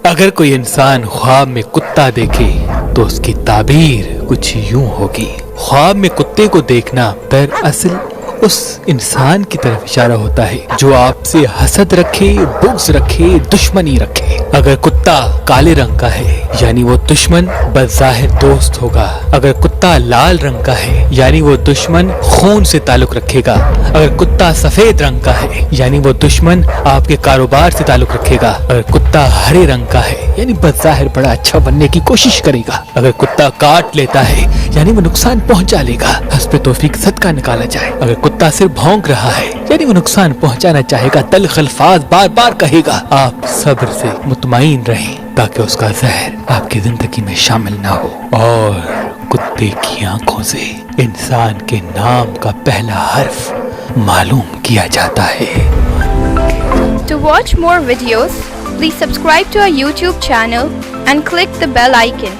اگر کوئی انسان خواب میں کتا دیکھے تو اس کی تعبیر کچھ یوں ہوگی. خواب میں کتے کو دیکھنا دراصل اس انسان کی طرف اشارہ ہوتا ہے جو آپ سے حسد رکھے، بغض رکھے، دشمنی رکھے. اگر کتا کالے رنگ کا ہے یعنی وہ دشمن بظاہر دوست ہوگا. اگر کتا لال رنگ کا ہے یعنی وہ دشمن خون سے تعلق رکھے گا. اگر کتا سفید رنگ کا ہے یعنی وہ دشمن آپ کے کاروبار سے تعلق رکھے گا. اگر کتا ہرے رنگ کا ہے یعنی بظاہر بڑا اچھا بننے کی کوشش کرے گا. اگر کتا کاٹ لیتا ہے یعنی وہ نقصان پہنچا لے گا. حسب توفیق صدقہ نکالا جائے. اگر کتا صرف بھونک رہا ہے یعنی وہ نقصان پہنچانا چاہے گا، تلخ الفاظ بار بار کہے گا. آپ صبر سے مطمئن رہیں تاکہ اس کا زہر آپ کی زندگی میں شامل نہ ہو. اور کتے کی آنکھوں سے انسان کے نام کا پہلا حرف معلوم کیا جاتا ہے. To watch more videos, please subscribe to our YouTube channel and click the bell icon.